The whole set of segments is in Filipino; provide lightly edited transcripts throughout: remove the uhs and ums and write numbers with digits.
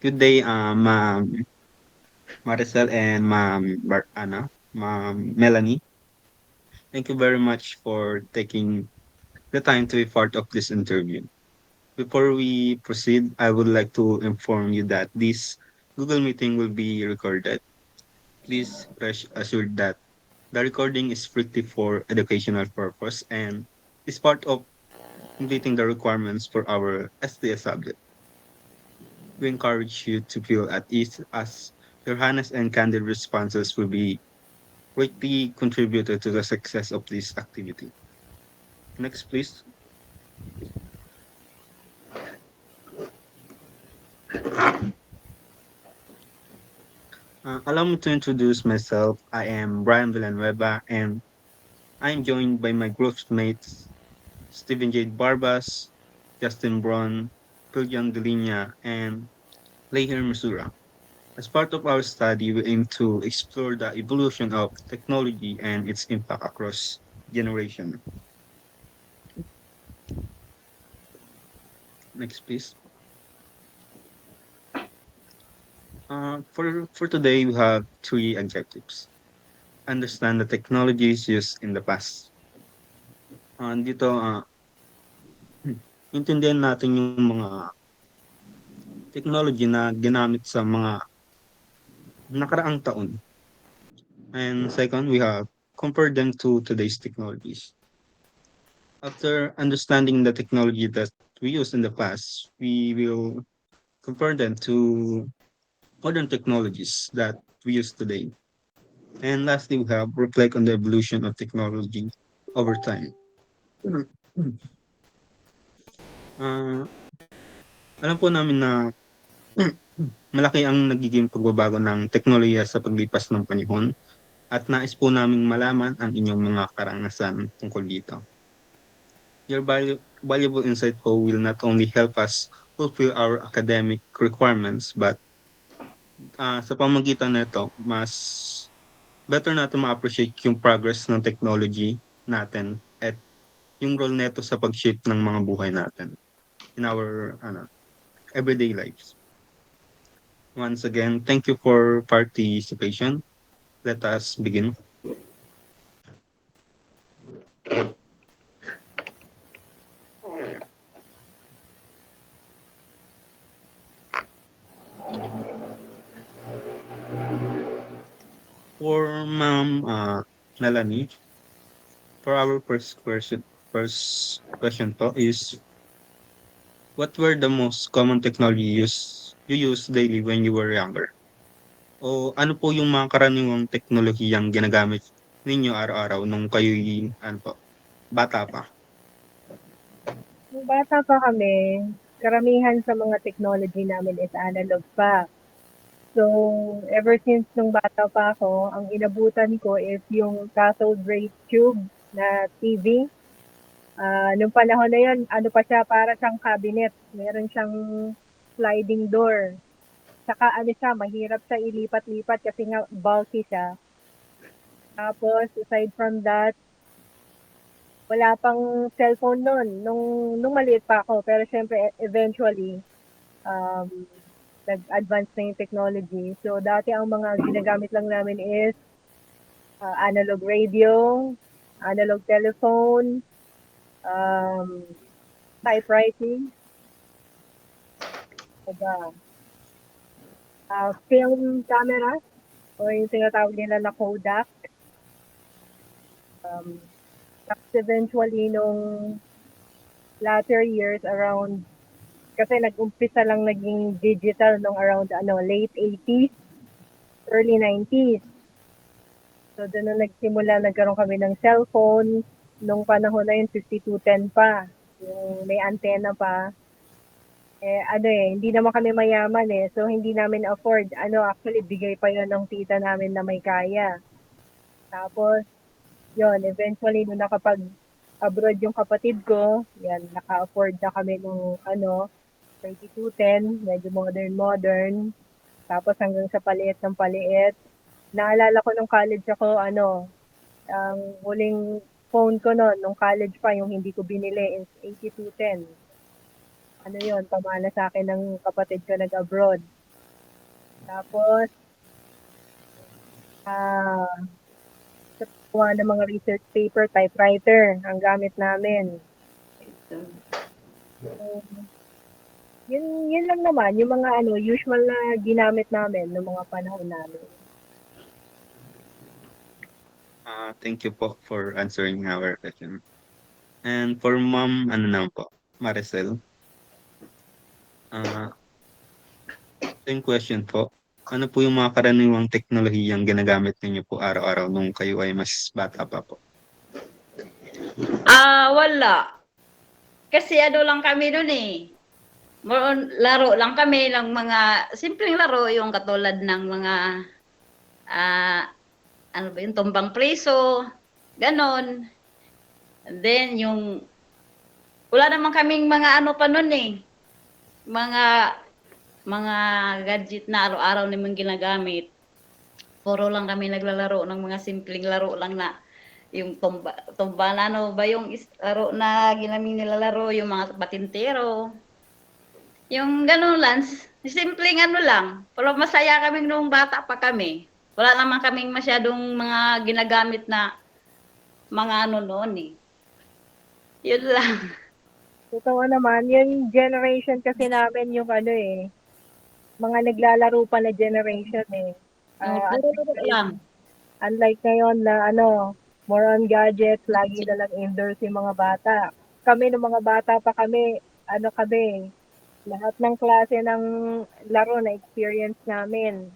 Good day, Ma'am Maricel and Ma'am Melanie. Thank you very much for taking the time to be part of this interview. Before we proceed, I would like to inform you that this Google meeting will be recorded. Please rest assured that the recording is strictly for educational purpose and is part of completing the requirements for our STS subject. We encourage you to feel at ease as your honest and candid responses will be greatly contributed to the success of this activity. Next, please. Allow me to introduce myself. I am Brian Villanueva, and I'm joined by my group mates, Stephen J. Barbas, Justin Braun, Piljan Delinia, and Lahir Misura. As part of our study, we aim to explore the evolution of technology and its impact across generation. Next, please. For today, we have three objectives. Understand the technologies used in the past. Dito, intindihan natin yung mga technology na ginamit sa mga nakaraang taon. And second, we have compared them to today's technologies. After understanding the technology that we used in the past, we will compare them to modern technologies that we use today. And lastly, we have reflect on the evolution of technology over time. Uh, Alam po namin na malaki ang nagiging pagbabago ng teknolohiya sa paglipas ng panahon at nais po naming malaman ang inyong mga karanasan tungkol dito. Your valuable insight po will not only help us fulfill our academic requirements but sa pamagitan nito, mas better natin ma-appreciate yung progress ng technology natin at yung role nito sa pag-shape ng mga buhay natin in our everyday lives. Once again, thank you for participation. Let us begin. For Ma'am Nalani, for our first question po is, what were the most common technology you use daily when you were younger? O ano po yung mga karaniwang teknolohiyang ginagamit ninyo araw-araw nung kayo'y bata pa? Nung bata pa kami, karamihan sa mga technology namin is analog pa. So, ever since nung bata pa ako, ang inabutan ko is yung cathode ray tube na TV. Nung panahon na yun, ano pa siya, para siyang cabinet. Meron siyang sliding door. Saka ano siya, mahirap siya ilipat-lipat kasi nga bulky siya. Tapos, aside from that, wala pang cellphone nun, nung maliit pa ako. Pero syempre, eventually, um, nag-advance na yung technology. So, dati ang mga ginagamit lang namin is analog radio, analog telephone, um, typewriting, diba? Film camera, o yung tinatawag nila na Kodak. Tapos eventually, nung latter years, around, kasi nag-umpisa lang naging digital nung around late 80s, early 90s. So, doon na nagsimula, nagkaroon kami ng cellphone. Nung panahon na yun, 5210 pa. Yung may antenna pa. Hindi naman kami mayaman eh. So, hindi namin afford. Actually, bigay pa yun ng tita namin na may kaya. Tapos, yun, eventually, nung nakapag-abroad yung kapatid ko, yan, naka-afford na kami nung 3210, medyo modern. Tapos hanggang sa paliit ng paliit. Naalala ko nung college ako, ang huling phone ko noon, nung college pa, yung hindi ko binili is 8210. Yun, pamana sa akin ng kapatid ko nag-abroad. Tapos, ah, sa paggawa ng mga research paper, typewriter ang gamit namin. Ito. So, yun lang naman, yung mga usual na ginamit namin noong mga panahon namin. Thank you po for answering our question. And for Ma'am, ano naman po, Maricel, ah, same question po. Ano po yung mga karaniwang teknolohiyang ginagamit ninyo po araw-araw nung kayo ay mas bata pa po? Wala. Kasi ano lang kami nun eh. More on, laro lang kami ng mga simpleng laro yung katulad ng mga ano ba yung tumbang preso, ganon. And then yung wala naman kaming mga ano pa nun eh. Mga mga gadget na araw-araw naman ginagamit. Puro lang kami naglalaro ng mga simpleng laro lang na yung tumba na ano ba yung laro na ginaming nilalaro, yung mga patintero. Yung ganun lang, simpleng ano lang. Pero masaya kami nung bata pa kami. Wala naman kaming masyadong mga ginagamit na mga ano noon eh. Yun lang. Totoo naman, yung generation kasi namin yung mga naglalaro pa na generation eh. Puro laro lang. Unlike ngayon na more on gadgets, lagi na lang indoors yung mga bata. Kami nung mga bata pa kami, lahat ng klase ng laro na experience namin.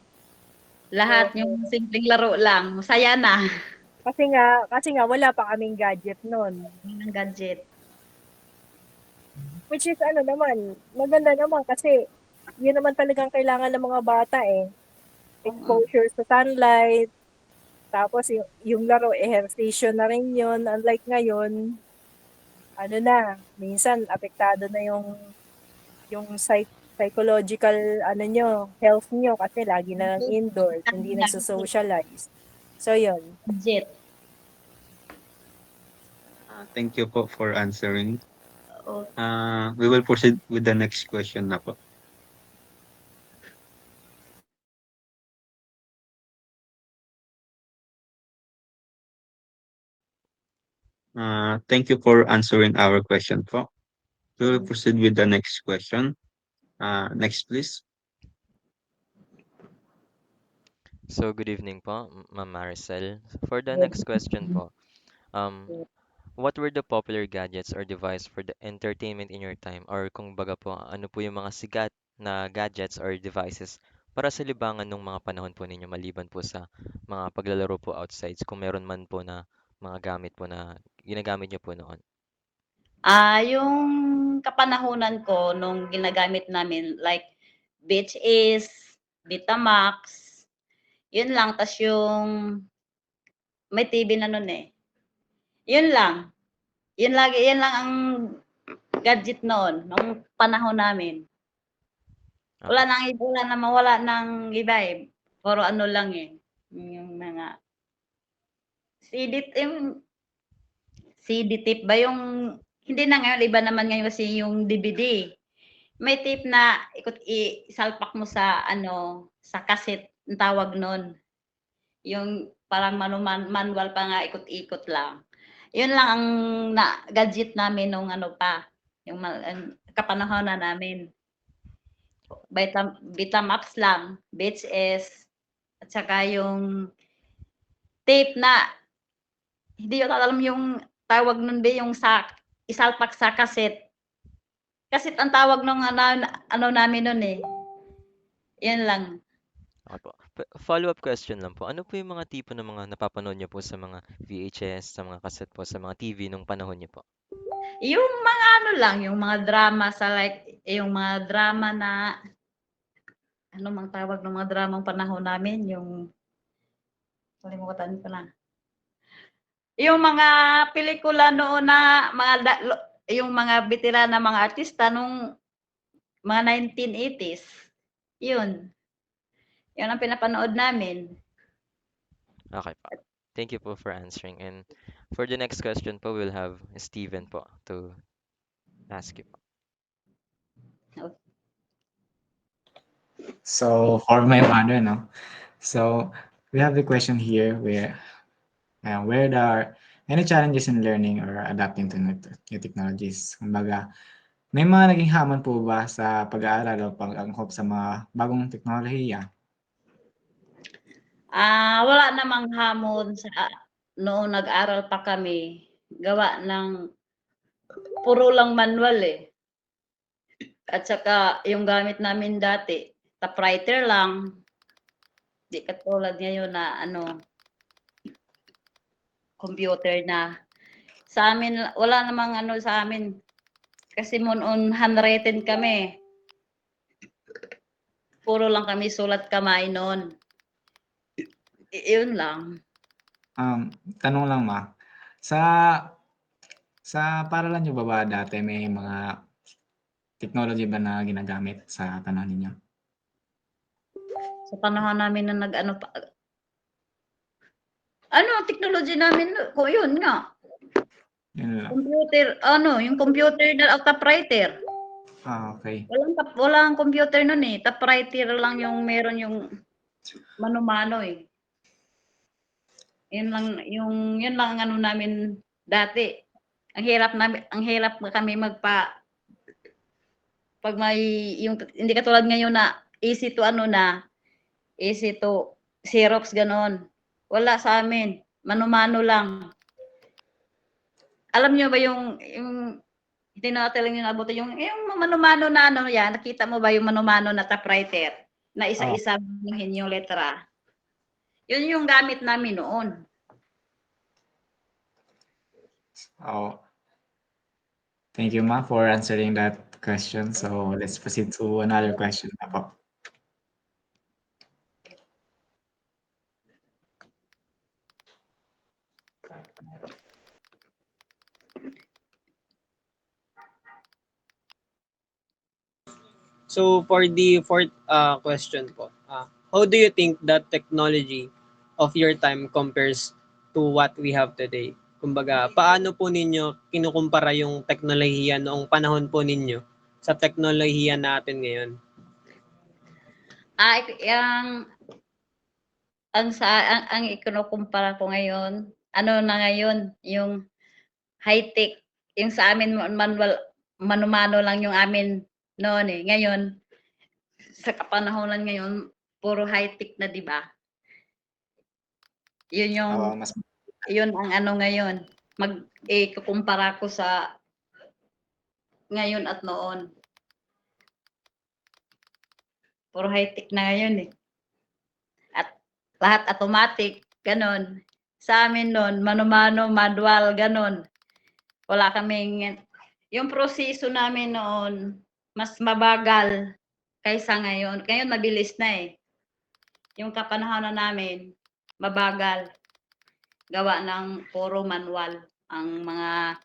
Lahat yung simpleng laro lang. Masaya na. Kasi nga wala pa kaming gadget noon. Ng gadget. Which is naman, maganda naman kasi yun naman talagang kailangan ng mga bata eh. Exposure sa sunlight, tapos yung laro, ehersisyo na rin yun. Unlike ngayon, minsan apektado na yung psychological health nyo kasi lagi na lang indoors, hindi nagso-socialize. So yun. Gadget. Thank you po for answering. Oo. We will proceed with the next question na po. Thank you for answering our question po. We will proceed with the next question. Next, please. So, good evening po, Ma'am Maricel. For the next question po, what were the popular gadgets or device for the entertainment in your time? Or kung baga po, ano po yung mga sigat na gadgets or devices para sa libangan ng mga panahon po ninyo maliban po sa mga paglalaro po outside kung meron man po na mga gamit po na ginagamit niyo po noon? Yung kapanahunan ko nung ginagamit namin like Beach is, Betamax, yun lang. Tas yung may TV na nun eh. Yun lang. Yun lang ang gadget noon, nung panahon namin. Wala nang iba, wala na mawala ng iba eh. Puro ano lang eh. Yung mga CD tape ba yung hindi na ngayon, iba naman ngayon kasi yung DVD. May tape na isalpak mo sa sa cassette ang tawag nun. Yung parang manual pa nga ikot-ikot lang. Yun lang ang gadget namin nung yung kapanahonan namin. Betamax lang, VHS, at saka yung tape na hindi ko alam yung tawag nun ba yung sa isalpak sa cassette. Cassette ang tawag nung namin nun eh. Yan lang. Okay po. Follow-up question lang po. Ano po yung mga tipo ng mga napapanood niyo po sa mga VHS, sa mga cassette po, sa mga TV nung panahon niyo po? Yung mga lang, yung mga drama sa yung mga drama na mang tawag ng mga dramang panahon namin, yung kalimutan ko na. Yung mga pelikula noon na yung mga veteran na mga artista nung mga 1980s. Yun. Yun ang pinapanood namin. Okay po. Thank you po for answering. And for the next question po, we'll have Steven po to ask you po. So for my mother, no. So we have a question here where there are any challenges in learning or adapting to new technologies. Kumbaga, may mga naging hamon po ba sa pag-aaral o pag-angkop sa mga bagong teknolohiya? Wala namang hamon sa noong nag-aral pa kami. Gawa ng puro lang manual eh. At saka yung gamit namin dati, typewriter lang. Di katulad ngayon na computer na. Sa amin, wala namang sa amin. Kasi on handwritten kami. Puro lang kami sulat kamay noon. Yun lang. Tanong lang, Ma. Sa paralan niyo ba dati may mga technology ba na ginagamit sa panahon ninyo? Sa panahon namin na technology namin, yun nga. Yun lang. Computer, yung computer na typewriter. Okay. Walang computer noon eh. Typewriter lang yung meron yung mano-mano eh. Yun lang ang namin dati. Ang hirap kami pag may hindi katulad ngayon na easy to Xerox ganon. Wala sa amin. Mano-mano lang. Alam niyo ba yung hindi na talagang yung abutin yung mano-mano na yan, nakita mo ba yung mano-mano na typewriter na isa-isa yung letra? Yun yung gamit namin noon. Oh. Thank you, Ma, for answering that question. So let's proceed to another question na po. So for the fourth question po, how do you think that technology of your time compares to what we have today? Kumbaga, paano po ninyo kinukumpara yung teknolohiya noong panahon po ninyo sa teknolohiya natin ngayon? Ang ikukumpara ko ngayon, ngayon, yung high-tech, yung sa amin manual, mano-mano lang yung amin noon eh. Ngayon, sa kapanahonan ngayon, puro high-tech na, di ba? Yun yung, yun ang ngayon. Kukumpara ko sa ngayon at noon. Puro high-tech na ngayon eh. At lahat automatic, ganon. Sa amin noon, mano-mano, manual, ganon. Wala kaming, yung proseso namin noon, mas mabagal kaysa ngayon. Ngayon, mabilis na eh. Yung kapanahonan namin, mabagal. Gawa ng puro manual ang mga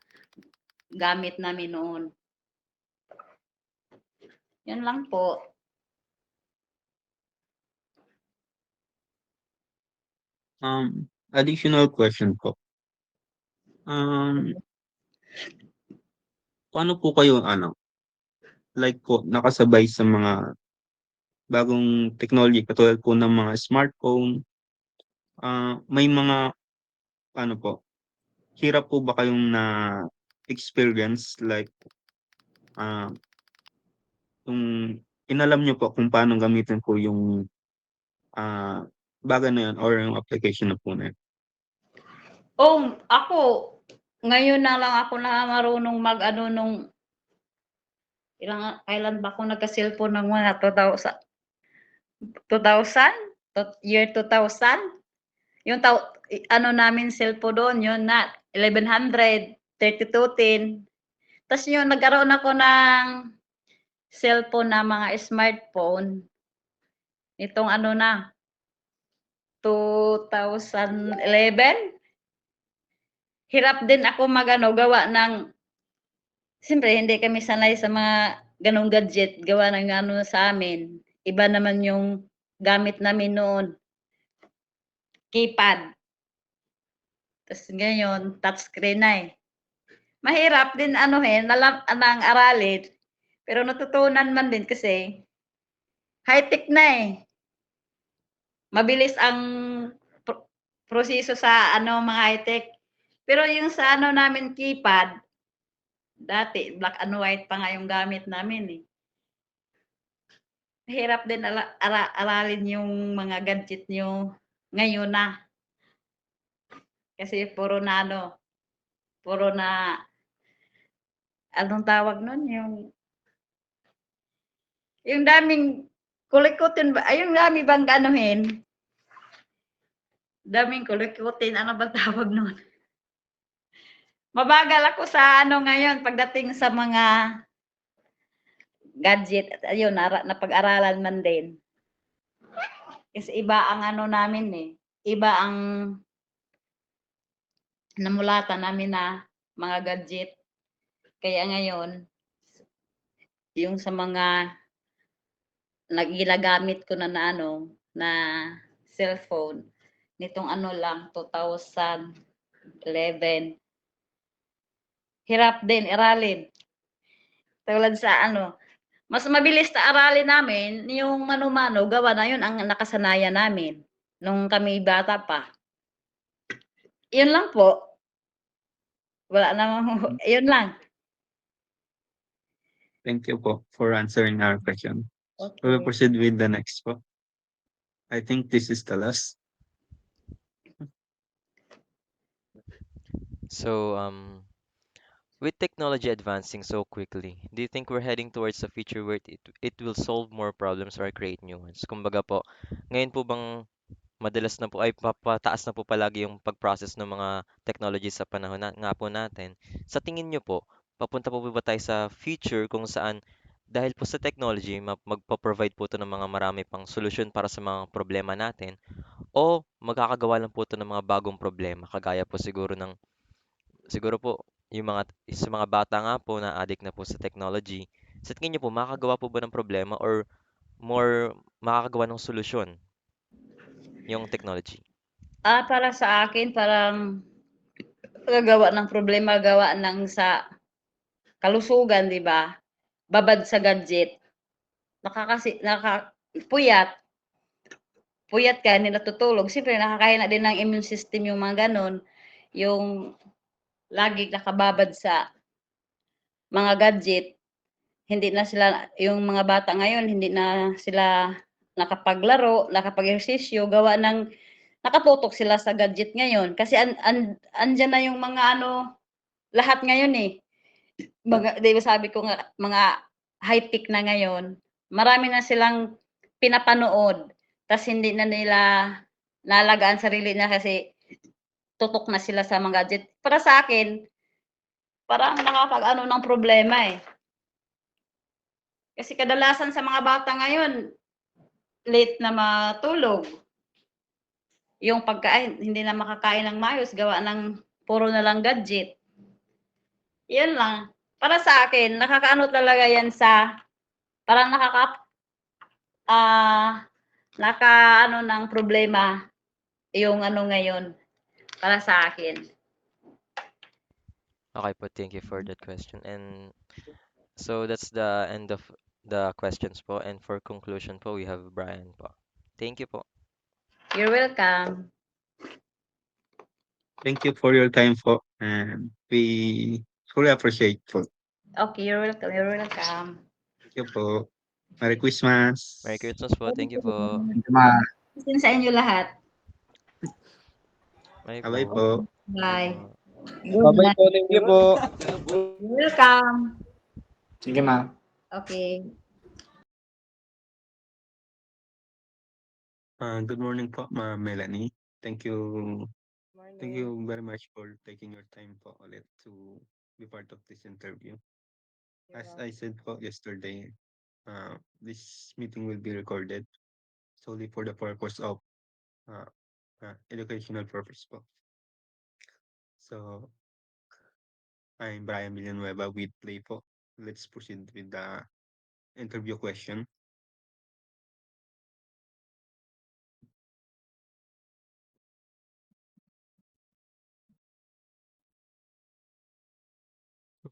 gamit namin noon. Yan lang po. Additional question po. Paano po kayo like po nakasabay sa mga bagong technology katulad po ng mga smartphone? May mga hirap po ba kayong na experience like yung inalam niyo po kung paano gamitin po yung bagay na yun or yung application na po na yun? Ako, ngayon na lang ako na marunong nung kailan ba ako nagka-cellphone ng mga 2000? Year 2000? Yung namin cellphone doon, yun na 1100, 3210. Tapos yun, nagkaroon ako ng cellphone na mga smartphone. Itong 2011. Hirap din ako gawa ng, siyempre hindi kami sanay sa mga ganong gadget, gawa ng sa amin. Iba naman yung gamit namin noon. Keypad. Tapos ngayon, touchscreen na eh. Mahirap din aralin. Pero natutunan man din kasi high-tech na eh. Mabilis ang proseso sa ano mga high-tech. Pero yung sa ano namin keypad, dati black and white pa nga yung gamit namin eh. Mahirap din aralin yung mga gadget nyo ngayon na. Kasi puro na, anong tawag nun, yung daming kulikutin ba, ay yung dami bang ganuhin? Daming kulikutin, ano ba tawag nun? Mabagal ako sa ano ngayon pagdating sa mga gadget at ayun, napag-aralan man din. Kasi iba ang ano namin eh. Iba ang namulatan namin na mga gadget. Kaya ngayon, yung sa mga ginagamit ko na ano, na cellphone, nitong ano lang, 2011, hirap din aralin. Tulad sa ano, mas mabilis na aralin namin yung mano-mano, gawa na yun ang nakasanayan namin nung kami bata pa. Yun lang po. Wala namang, yun lang. Thank you po for answering our question. We will Okay. proceed with the next po. I think this is the last. So, with technology advancing so quickly, do you think we're heading towards a future where it will solve more problems or create new ones? Kumbaga po, ngayon po bang madalas na po ay papataas na po palagi yung pag-process ng mga technology sa panahon nga po natin. Sa tingin niyo po, papunta po ba tayo sa future kung saan dahil po sa technology, magpo-provide po ito ng mga marami pang solusyon para sa mga problema natin o magkakagawa lang po ito ng mga bagong problema kagaya po siguro po yung sa mga bata nga po na addict na po sa technology. Sa tingin niyo po, makakagawa po ba ng problema or more makakagawa ng solusyon yung technology? Para sa akin, parang gagawa ng problema, gawa ng sa kalusugan, di ba? Babad sa gadget. Puyat. Puyat ka, hindi natutulog. Siyempre, nakakahina din ng immune system yung mga ganon. Yung lagi nakababad sa mga gadget. Hindi na sila, yung mga bata ngayon, hindi na sila nakapaglaro, nakapag-ehersisyo, gawa ng nakatutok sila sa gadget ngayon. Kasi andyan na yung mga ano, lahat ngayon eh. Di ba sabi ko nga, mga high-tech na ngayon, marami na silang pinapanood, tas hindi na nila nalagaan sarili na kasi tutok na sila sa mga gadget. Para sa akin, parang nakakag-ano ng problema eh. Kasi kadalasan sa mga bata ngayon, late na matulog. Yung pagkain, hindi na makakain ng maayos, gawa ng puro na lang gadget. Yan lang. Para sa akin, nakakaano talaga yan sa, parang naka-ano ng problema yung ano ngayon, para sa akin. Okay po, thank you for that question. And so that's the end of the questions po. And for conclusion po, we have Brian po. Thank you po. You're welcome. Thank you for your time po. And we truly appreciate po. Okay, you're welcome. You're welcome. Thank you po. Merry Christmas. Merry Christmas po. Thank you po. Sin sa inyo lahat. Bye Bye po. po. Bye. Po. Good Bye-bye night. po. Thank you po. You're welcome. Sige, ma'am. Okay. Good morning po, Ma'am Melanie. Thank you. Thank Morning. you very much for taking your time po ulit to be part of this interview. You're As welcome. I said po yesterday, this meeting will be recorded solely for the purpose of uh, educational purpose po. So, I'm Brian Villanueva with Play po. Let's proceed with the interview question.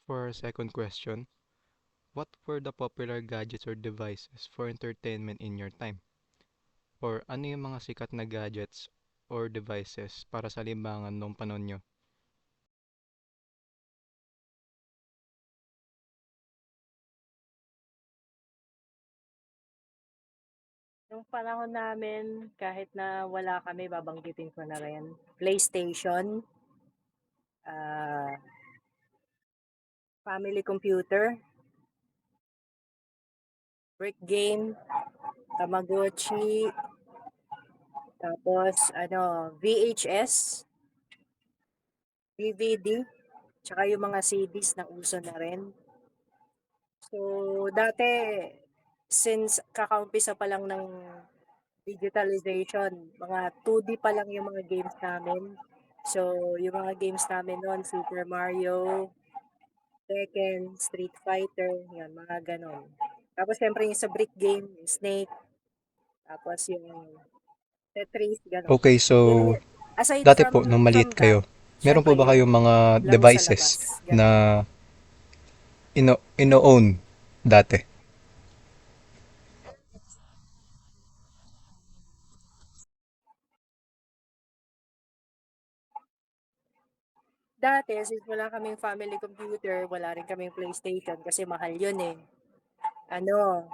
For our second question, what were the popular gadgets or devices for entertainment in your time? Or ano yung mga sikat na gadgets or devices para sa libangan nung panahon nyo? Nung panahon namin, kahit na wala kami, babanggitin ko na rin. PlayStation, ah, family computer, brick game, Tamagotchi, tapos VHS, DVD, tsaka yung mga CDs na uso na rin. So, dati, since kakaumpisa pa lang ng digitalization, mga 2D pa lang yung mga games namin. So, yung mga games namin noon, Super Mario, Tekken, Street Fighter, yan, mga ganon. Tapos, syempre, yung sa brick game, yung Snake, tapos yung Tetris, ganon. Okay, Yun, so aside dati from po, nung maliit that, kayo, meron po syempre, ba yung kayong mga laro sa devices labas, na ganon. ino-own dati? Dati, since wala kaming family computer, wala rin kaming PlayStation kasi mahal yun eh. Ano,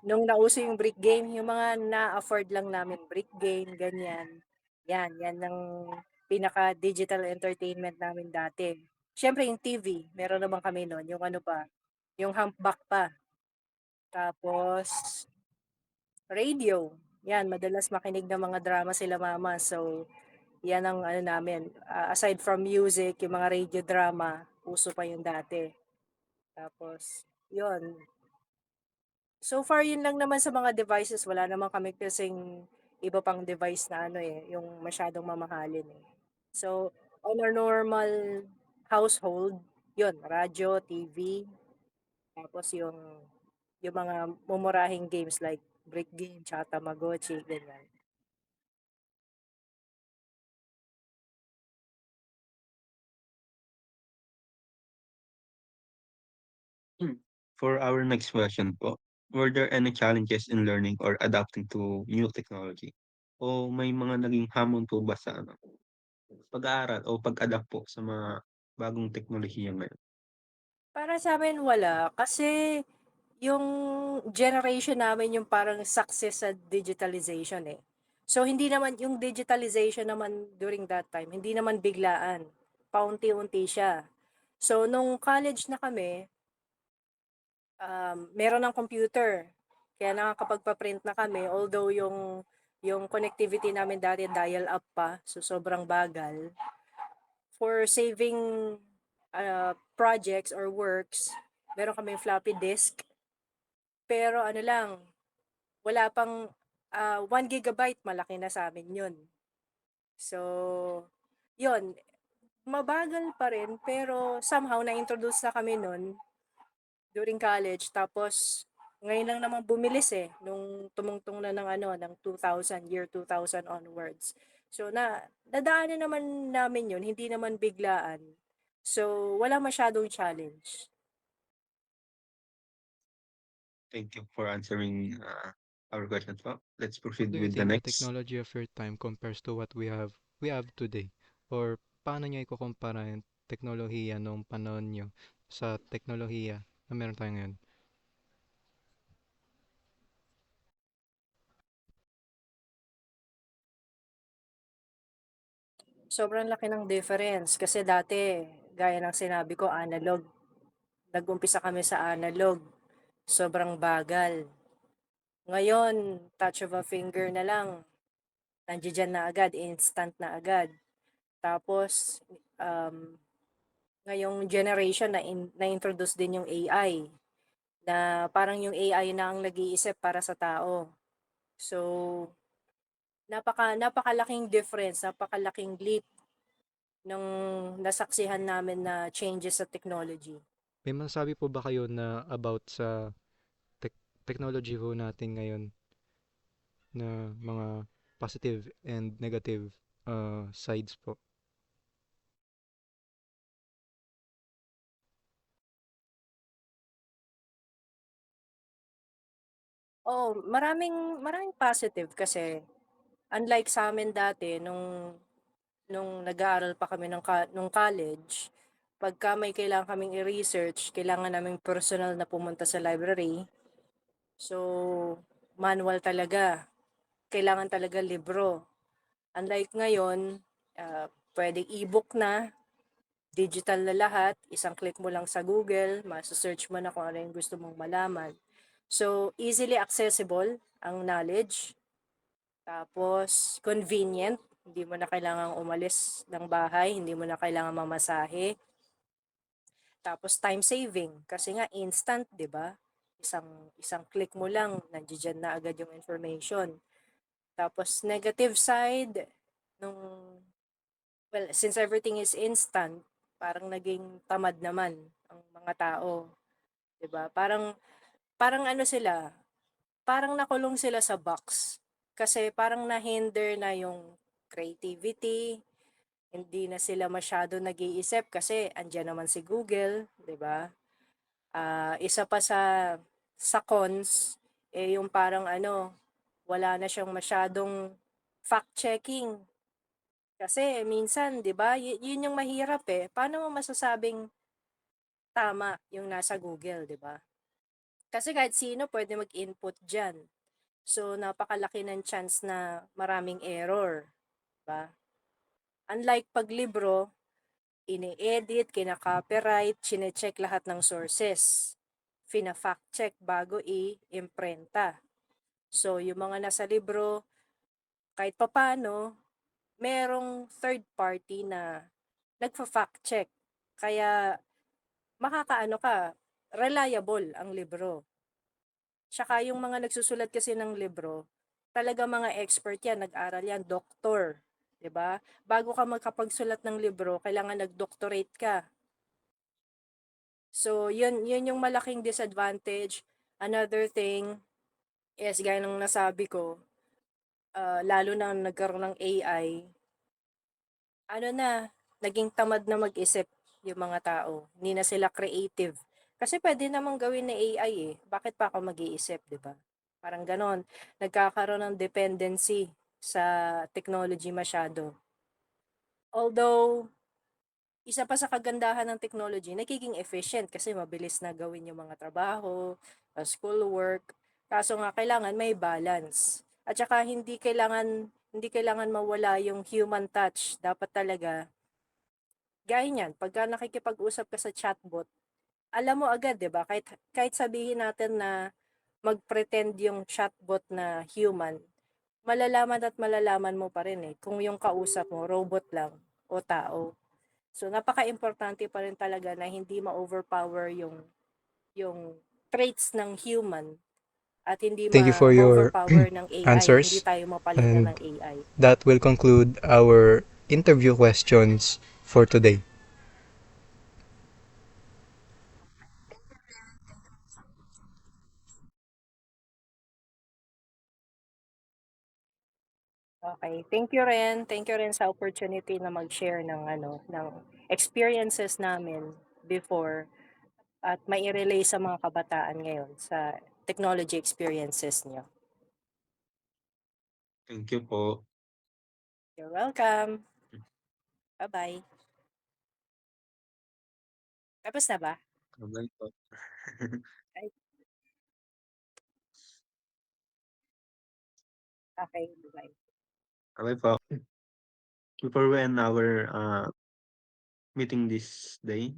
nung nauso yung brick game, yung mga na-afford lang namin, brick game, ganyan. Yan ang pinaka-digital entertainment namin dati. Siyempre yung TV, meron naman kami noon, yung ano pa, yung humpback pa. Tapos, radio. Yan, madalas makinig ng mga drama sila mama. So, yan ang ano namin. Aside from music, yung mga radio drama, uso pa yung dati. Tapos, yun. So far, yun lang naman sa mga devices. Wala naman kami kasing iba pang device na ano eh, yung masyadong mamahalin eh. So, on our normal household, yun, radyo, TV, tapos yung mga mumurahing games like brick game, tsaka Tamagotchi, ganyan. For our next question po, were there any challenges in learning or adapting to new technology? O may mga naging hamon po ba sa pag-aaral o pag-adapt po sa mga bagong teknolohiya ngayon? Para sa amin wala, kasi yung generation namin yung parang success sa digitalization eh. So hindi naman yung digitalization naman during that time, hindi naman biglaan. Paunti-unti siya. So nung college na kami, meron ng computer. Kaya nakakapagpa-print na kami, although yung connectivity namin dati dial up pa, so sobrang bagal. For saving projects or works, meron kaming floppy disk. Pero ano lang, wala pang 1 gigabyte, malaki na sa amin yun. So, yun, mabagal pa rin, pero somehow na-introduce na kami nun during college. Tapos, ngayon lang naman bumilis eh, nung tumungtong na ng ng 2000, year 2000 onwards. So, dadaanan naman namin yun, hindi naman biglaan. So, wala masyadong challenge. Thank you for answering our questions po. Let's How proceed do you with the think the next. technology of your time compares to what we have today? Or paano nyo ikukumpara yung teknolohiya nung panahon nyo sa teknolohiya na meron tayo ngayon? Sobrang laki ng difference kasi dati, gaya ng sinabi ko, analog. Nag-umpisa kami sa analog. Sobrang bagal. Ngayon, touch of a finger na lang, nandiyan na agad, instant na agad. Tapos, um, ngayong generation na-introduce din yung AI, na parang yung AI na ang nag-iisip para sa tao. So, napakalaking difference, napakalaking leap nung nasaksihan namin na changes sa technology. May masasabi po ba kayo na about sa technology po natin ngayon na mga positive and negative sides po? Oo, maraming maraming positive kasi unlike sa'min dati nung nag-aaral pa kami nung college, pagka may kailangan kaming i-research, kailangan naming personal na pumunta sa library. So, manual talaga, kailangan talaga libro. Unlike ngayon, puwedeng e-book na, digital na lahat, isang click mo lang sa Google, mase-search mo na kung ano yung gusto mong malaman. So, easily accessible ang knowledge, tapos convenient, hindi mo na kailangang umalis ng bahay, hindi mo na kailangang mamasahe. Tapos time saving, kasi nga instant, 'di ba? Isang isang click mo lang, nandiyan na agad yung information. Tapos negative side nung well, since everything is instant, parang naging tamad naman ang mga tao, 'di ba? Parang parang ano sila, parang nakulong sila sa box. Kasi parang na-hinder na yung creativity, hindi na sila masyado nag-iisip kasi andiyan naman si Google, 'di ba? Isa pa sa cons, yung parang ano, wala na siyang masyadong fact checking. Kasi minsan, 'di ba, yun yung mahirap eh. Paano mo masasabing tama yung nasa Google, 'di ba? Kasi kahit sino pwede mag-input diyan. So napakalaki ng chance na maraming error, 'di ba? Unlike pag libro, ini-edit, kina-copyright, chine-check lahat ng sources. Fina-fact check bago i-imprenta. So, yung mga nasa libro, kahit papano, merong third party na nagfa-fact check. Kaya, makakaano ka, reliable ang libro. Tsaka yung mga nagsusulat kasi ng libro, talaga mga expert yan, nag-aral yan, doktor. 'Di ba? Bago ka magkapagsulat ng libro, kailangan nag-doctorate ka. So, yun yung malaking disadvantage. Another thing is, gaya ng nasabi ko, lalo na nagkaroon ng AI, ano na, naging tamad na mag-isip yung mga tao. Hindi na sila creative. Kasi pwede namang gawin ni AI eh. Bakit pa ako mag-iisip, di ba? Parang ganon. Nagkakaroon ng dependency sa technology masyado. Although, isa pa sa kagandahan ng technology, nagiging efficient kasi mabilis na gawin yung mga trabaho, schoolwork. Kaso nga kailangan may balance. At saka hindi kailangan mawala yung human touch. Dapat talaga, gaya niyan, pagka nakikipag-usap ka sa chatbot, alam mo agad, 'di ba? Kahit sabihin natin na mag-pretend yung chatbot na human, malalaman at malalaman mo pa rin eh kung yung kausap mo robot lang o tao. So napaka-importante pa rin talaga na hindi ma-overpower yung traits ng human at hindi Thank you for your ma-overpower ng AI, hindi answers, tayo mapalitan and ng AI. that will conclude our interview questions for today. Okay, thank you rin. Thank you rin sa opportunity na mag-share ng experiences namin before at mai-relay sa mga kabataan ngayon sa technology experiences niyo. Thank you po. You're welcome. Bye-bye. Tapos na ba? Bye po. Ay, okay, bye. Bye po. Before we end our meeting this day,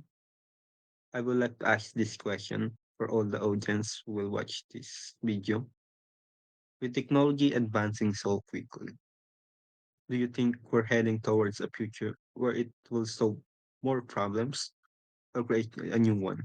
I would like to ask this question for all the audience who will watch this video. With technology advancing so quickly, do you think we're heading towards a future where it will solve more problems or create a new one?